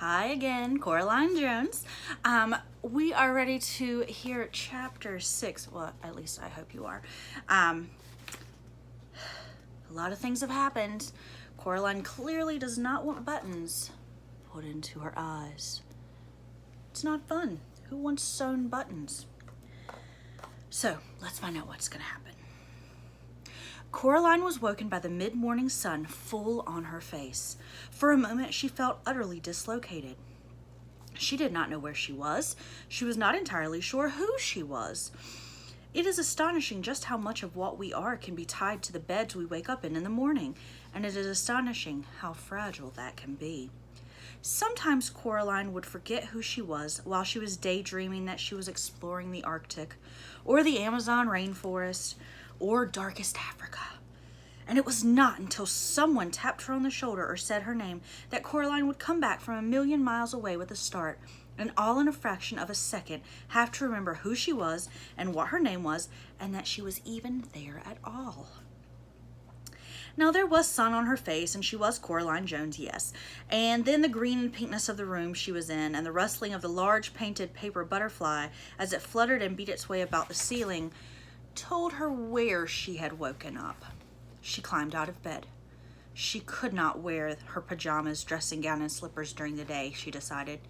Hi again, Coraline Jones. We are ready to hear chapter 6. Well, at least I hope you are. A lot of things have happened. Coraline clearly does not want buttons put into her eyes. It's not fun. Who wants sewn buttons? So, let's find out what's going to happen. Coraline was woken by the mid-morning sun full on her face. For a moment, she felt utterly dislocated. She did not know where she was. She was not entirely sure who she was. It is astonishing just how much of what we are can be tied to the beds we wake up in the morning, and it is astonishing how fragile that can be. Sometimes Coraline would forget who she was while she was daydreaming that she was exploring the Arctic, or the Amazon rainforest, or darkest Africa. And it was not until someone tapped her on the shoulder or said her name that Coraline would come back from a million miles away with a start, and all in a fraction of a second have to remember who she was and what her name was, and that she was even there at all. Now, there was sun on her face, and she was Coraline Jones, yes. And then the green and pinkness of the room she was in, and the rustling of the large painted paper butterfly as it fluttered and beat its way about the ceiling, told her where she had woken up. She climbed out of bed. She could not wear her pajamas, dressing gown, and slippers during the day, she decided,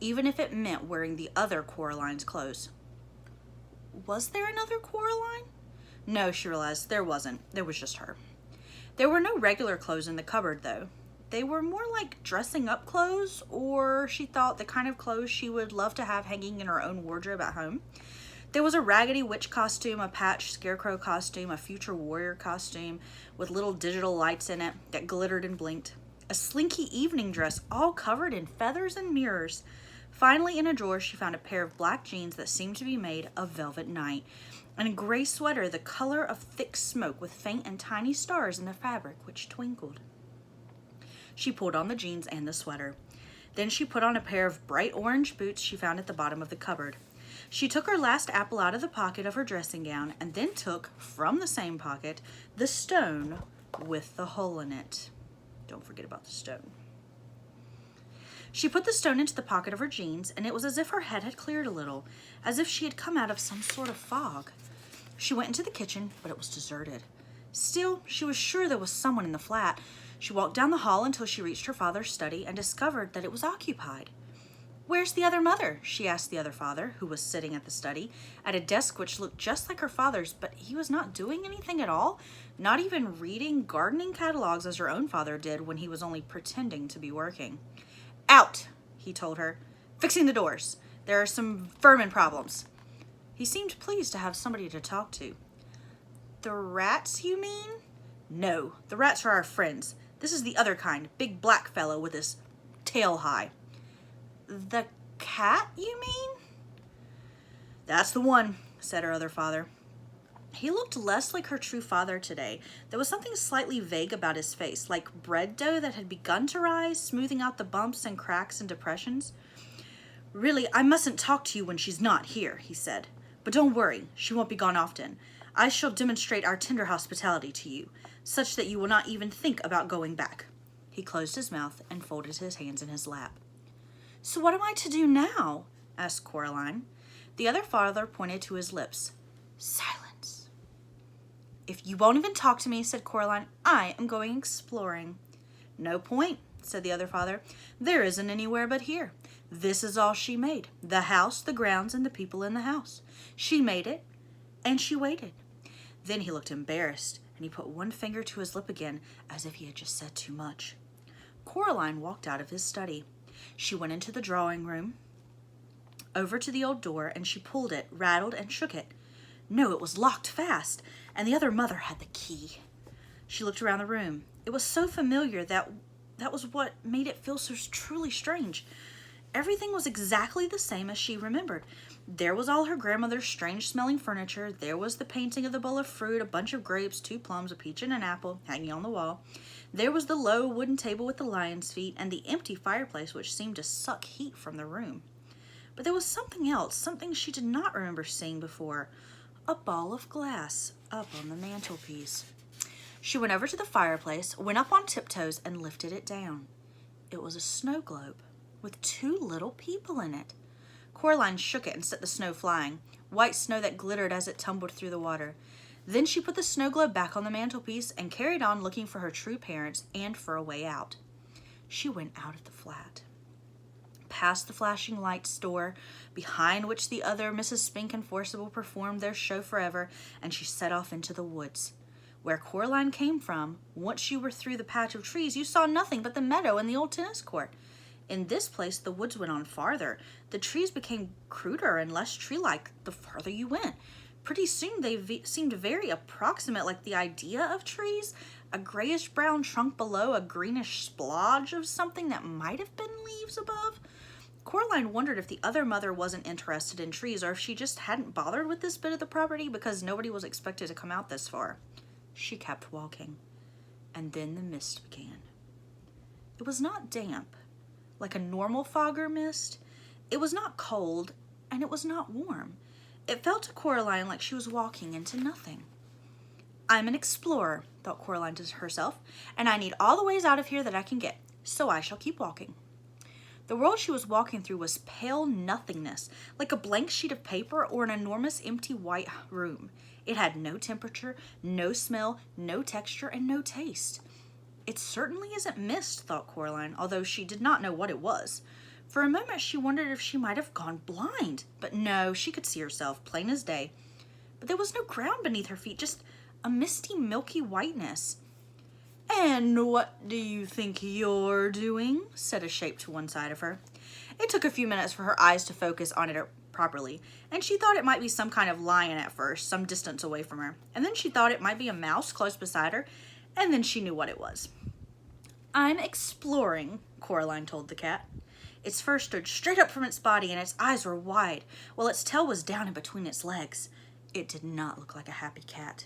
even if it meant wearing the other Coraline's clothes. Was there another Coraline? No, she realized, there wasn't. There was just her. There were no regular clothes in the cupboard, though. They were more like dressing up clothes, or she thought the kind of clothes she would love to have hanging in her own wardrobe at home. There was a raggedy witch costume, a patched scarecrow costume, a future warrior costume with little digital lights in it that glittered and blinked, a slinky evening dress all covered in feathers and mirrors. Finally, in a drawer, she found a pair of black jeans that seemed to be made of velvet night, and a gray sweater the color of thick smoke with faint and tiny stars in the fabric which twinkled. She pulled on the jeans and the sweater. Then she put on a pair of bright orange boots she found at the bottom of the cupboard. She took her last apple out of the pocket of her dressing gown and then took, from the same pocket, the stone with the hole in it. Don't forget about the stone. She put the stone into the pocket of her jeans, and it was as if her head had cleared a little, as if she had come out of some sort of fog. She went into the kitchen, but it was deserted. Still, she was sure there was someone in the flat. She walked down the hall until she reached her father's study and discovered that it was occupied. "Where's the other mother?" she asked the other father, who was sitting at the study, at a desk which looked just like her father's, but he was not doing anything at all, not even reading gardening catalogs as her own father did when he was only pretending to be working. "Out," he told her. "Fixing the doors. There are some vermin problems." He seemed pleased to have somebody to talk to. "The rats, you mean?" "No, the rats are our friends. This is the other kind, big black fellow with his tail high." "The cat, you mean?" "That's the one," said her other father. He looked less like her true father today. There was something slightly vague about his face, like bread dough that had begun to rise, smoothing out the bumps and cracks and depressions. "Really, I mustn't talk to you when she's not here," he said. "But don't worry, she won't be gone often. I shall demonstrate our tender hospitality to you, such that you will not even think about going back." He closed his mouth and folded his hands in his lap. "So what am I to do now?" asked Coraline. The other father pointed to his lips. "Silence." "If you won't even talk to me," said Coraline, "I am going exploring." "No point," said the other father. "There isn't anywhere but here. This is all she made. The house, the grounds, and the people in the house. She made it, and she waited." Then he looked embarrassed, and he put one finger to his lip again, as if he had just said too much. Coraline walked out of his study. She went into the drawing room, over to the old door, and she pulled it, rattled, and shook it. No, it was locked fast, and the other mother had the key. She looked around the room. It was so familiar that was what made it feel so truly strange. Everything was exactly the same as she remembered. There was all her grandmother's strange-smelling furniture. There was the painting of the bowl of fruit, a bunch of grapes, 2 plums, a peach, and an apple hanging on the wall. There was the low wooden table with the lion's feet and the empty fireplace which seemed to suck heat from the room. But there was something else, something she did not remember seeing before. A ball of glass up on the mantelpiece. She went over to the fireplace, went up on tiptoes, and lifted it down. It was a snow globe. with 2 little people in it. Coraline shook it and set the snow flying, white snow that glittered as it tumbled through the water. Then she put the snow globe back on the mantelpiece and carried on looking for her true parents and for a way out. She went out of the flat, past the flashing light store, behind which the other Mrs. Spink and Forcible performed their show forever, and she set off into the woods. Where Coraline came from, once you were through the patch of trees, you saw nothing but the meadow and the old tennis court. In this place, the woods went on farther. The trees became cruder and less tree-like the farther you went. Pretty soon, they seemed very approximate, like the idea of trees, a grayish-brown trunk below, a greenish splodge of something that might have been leaves above. Coraline wondered if the other mother wasn't interested in trees, or if she just hadn't bothered with this bit of the property because nobody was expected to come out this far. She kept walking, and then the mist began. It was not damp, like a normal fog or mist. It was not cold, and it was not warm. It felt to Coraline like she was walking into nothing. I'm an explorer, thought Coraline to herself, and I need all the ways out of here that I can get, so I shall keep walking. The world she was walking through was pale nothingness, like a blank sheet of paper or an enormous empty white room. It had no temperature, no smell, no texture, and no taste. It certainly isn't mist, thought Coraline, although she did not know what it was. For a moment she wondered if she might have gone blind, but no, she could see herself, plain as day. But there was no ground beneath her feet, just a misty, milky whiteness. And what do you think you're doing? Said a shape to one side of her. It took a few minutes for her eyes to focus on it properly, and she thought it might be some kind of lion at first, some distance away from her, and then she thought it might be a mouse close beside her, and then she knew what it was. I'm exploring, Coraline told the cat. Its fur stood straight up from its body, and its eyes were wide, while its tail was down in between its legs. It did not look like a happy cat.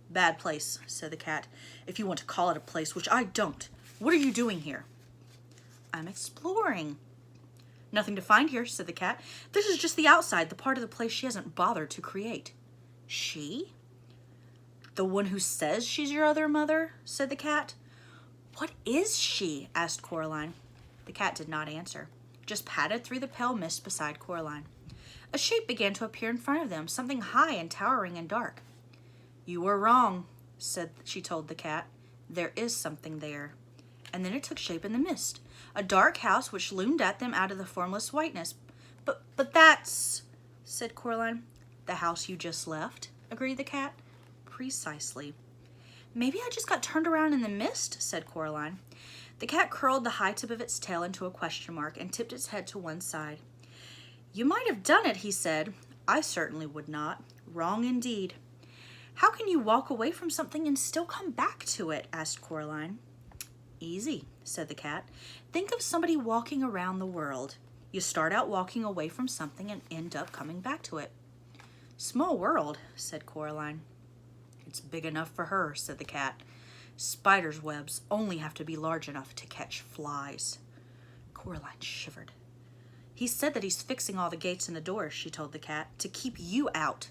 Bad place, said the cat, if you want to call it a place, which I don't. What are you doing here? I'm exploring. Nothing to find here, said the cat. This is just the outside, the part of the place she hasn't bothered to create. She? The one who says she's your other mother, said the cat. What is she? Asked Coraline. The cat did not answer, just padded through the pale mist beside Coraline. A shape began to appear in front of them, something high and towering and dark. You were wrong, she told the cat. There is something there. And then it took shape in the mist, a dark house which loomed at them out of the formless whiteness. But that's, said Coraline. The house you just left, agreed the cat. Precisely. Maybe I just got turned around in the mist, said Coraline. The cat curled the high tip of its tail into a question mark and tipped its head to one side. You might have done it, he said. I certainly would not. Wrong indeed. How can you walk away from something and still come back to it? Asked Coraline. Easy, said the cat. Think of somebody walking around the world. You start out walking away from something and end up coming back to it. Small world, said Coraline. It's big enough for her, said the cat. Spiders' webs only have to be large enough to catch flies. Coraline shivered. He said that he's fixing all the gates and the doors, she told the cat, to keep you out.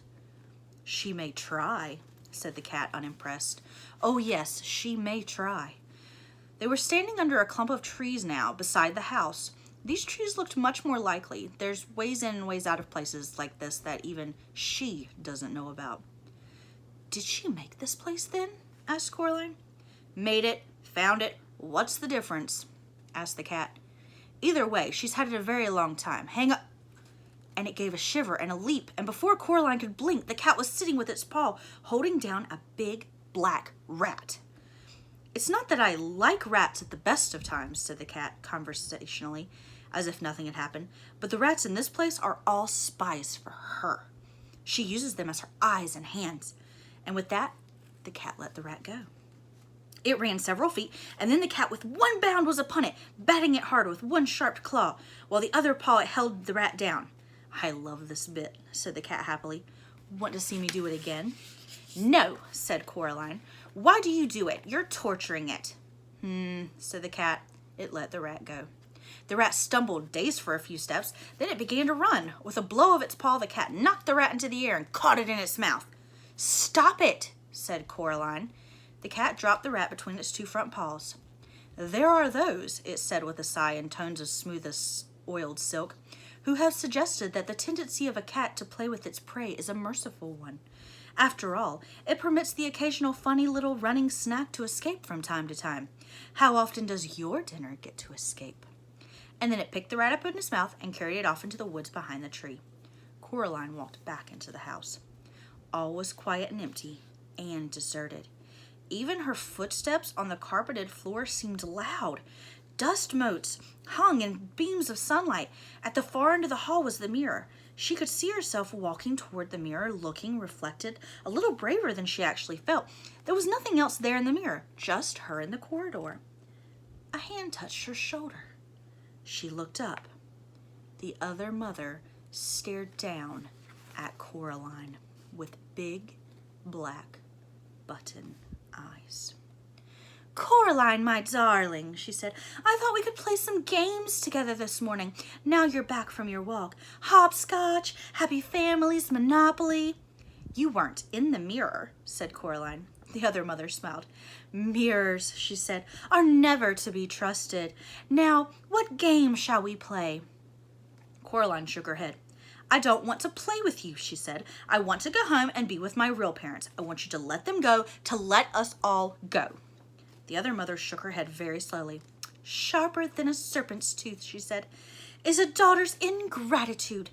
She may try, said the cat, unimpressed. Oh yes, she may try. They were standing under a clump of trees now, beside the house. These trees looked much more likely. There's ways in and ways out of places like this that even she doesn't know about. Did she make this place then? Asked Coraline. Made it, found it, what's the difference? Asked the cat. Either way, she's had it a very long time. Hang up. And it gave a shiver and a leap, and before Coraline could blink, the cat was sitting with its paw, holding down a big black rat. It's not that I like rats at the best of times, said the cat conversationally, as if nothing had happened, but the rats in this place are all spies for her. She uses them as her eyes and hands. And with that, the cat let the rat go. It ran several feet, and then the cat with one bound was upon it, batting it hard with one sharp claw, while the other paw held the rat down. I love this bit, said the cat happily. Want to see me do it again? No, said Coraline. Why do you do it? You're torturing it. Said the cat. It let the rat go. The rat stumbled, dazed for a few steps. Then it began to run. With a blow of its paw, the cat knocked the rat into the air and caught it in its mouth. Stop it, said Coraline. The cat dropped the rat between its two front paws. There are those, it said with a sigh in tones as smooth as oiled silk, who have suggested that the tendency of a cat to play with its prey is a merciful one. After all, it permits the occasional funny little running snack to escape from time to time. How often does your dinner get to escape? And then it picked the rat up in its mouth and carried it off into the woods behind the tree. Coraline walked back into the house. All was quiet and empty and deserted. Even her footsteps on the carpeted floor seemed loud. Dust motes hung in beams of sunlight. At the far end of the hall was the mirror. She could see herself walking toward the mirror, looking reflected, a little braver than she actually felt. There was nothing else there in the mirror, just her in the corridor. A hand touched her shoulder. She looked up. The other mother stared down at Coraline with big, black, button eyes. "Coraline, my darling," she said, "I thought we could play some games together this morning. Now you're back from your walk. Hopscotch, Happy Families, Monopoly." "You weren't in the mirror," said Coraline. The other mother smiled. "Mirrors," she said, "are never to be trusted. Now, what game shall we play?" Coraline shook her head. "I don't want to play with you," she said. "I want to go home and be with my real parents. I want you to let them go, to let us all go." The other mother shook her head very slowly. "Sharper than a serpent's tooth," she said, "is a daughter's ingratitude.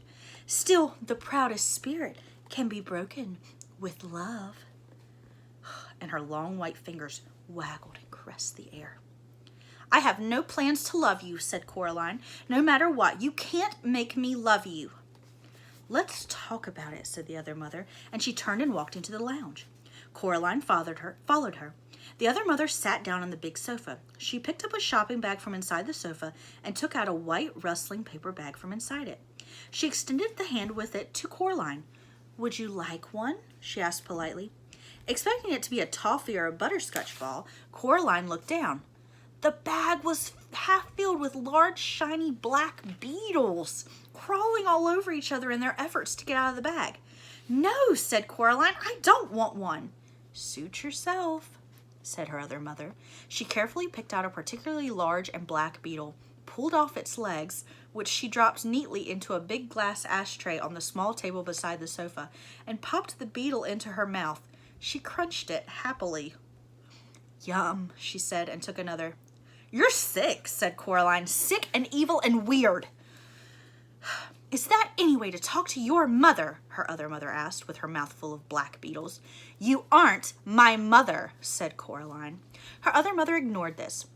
Still, the proudest spirit can be broken with love." And her long white fingers waggled and caressed the air. "I have no plans to love you," said Coraline. "No matter what, you can't make me love you." "Let's talk about it," said the other mother, and she turned and walked into the lounge. Coraline followed her. The other mother sat down on the big sofa. She picked up a shopping bag from inside the sofa and took out a white rustling paper bag from inside it. She extended the hand with it to Coraline. "Would you like one?" she asked politely. Expecting it to be a toffee or a butterscotch ball, Coraline looked down. The bag was half filled with large, shiny black beetles, crawling all over each other in their efforts to get out of the bag. "No," said Coraline, "I don't want one." "Suit yourself," said her other mother. She carefully picked out a particularly large and black beetle, pulled off its legs, which she dropped neatly into a big glass ashtray on the small table beside the sofa, and popped the beetle into her mouth. She crunched it happily. "Yum," she said, and took another. "You're sick," said Coraline. "Sick and evil and weird." "Is that any way to talk to your mother?" her other mother asked, with her mouth full of black beetles. "You aren't my mother," said Coraline. Her other mother ignored this.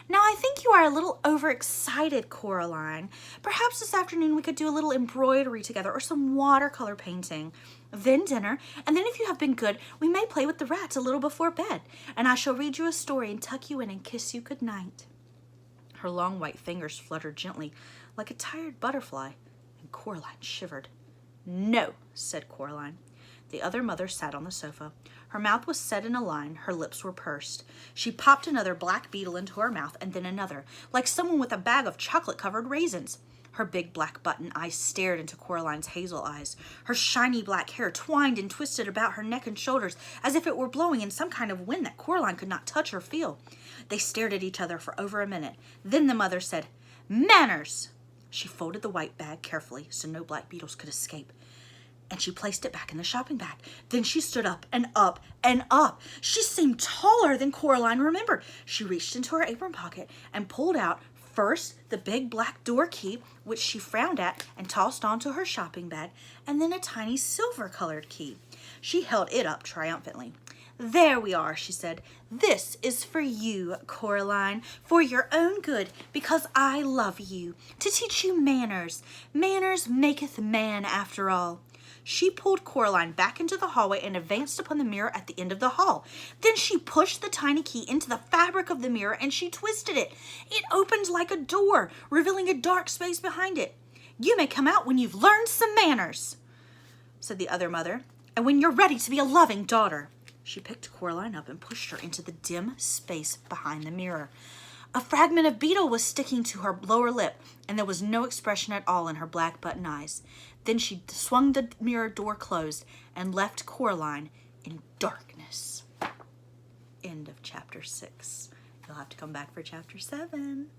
"Now I think you are a little overexcited, Coraline. Perhaps this afternoon we could do a little embroidery together or some watercolor painting. Then dinner, and then if you have been good, we may play with the rats a little before bed, and I shall read you a story and tuck you in and kiss you good night." Her long white fingers fluttered gently like a tired butterfly, and Coraline shivered. "No," said Coraline. The other mother sat on the sofa. Her mouth was set in a line, her lips were pursed. She popped another black beetle into her mouth and then another, like someone with a bag of chocolate-covered raisins. Her big black button eyes stared into Coraline's hazel eyes. Her shiny black hair twined and twisted about her neck and shoulders as if it were blowing in some kind of wind that Coraline could not touch or feel. They stared at each other for over a minute. Then the mother said, "Manners!" She folded the white bag carefully so no black beetles could escape, and she placed it back in the shopping bag. Then she stood up and up and up. She seemed taller than Coraline remembered. She reached into her apron pocket and pulled out first the big black door key, which she frowned at and tossed onto her shopping bag, and then a tiny silver-colored key. She held it up triumphantly. "There we are," she said. "This is for you, Coraline, for your own good, because I love you, to teach you manners. Manners maketh man, after all." She pulled Coraline back into the hallway and advanced upon the mirror at the end of the hall. Then she pushed the tiny key into the fabric of the mirror and she twisted it. It opened like a door, revealing a dark space behind it. "You may come out when you've learned some manners," said the other mother, "and when you're ready to be a loving daughter." She picked Coraline up and pushed her into the dim space behind the mirror. A fragment of beetle was sticking to her lower lip, and there was no expression at all in her black button eyes. Then she swung the mirror door closed and left Coraline in darkness. End of chapter 6. You'll have to come back for chapter 7.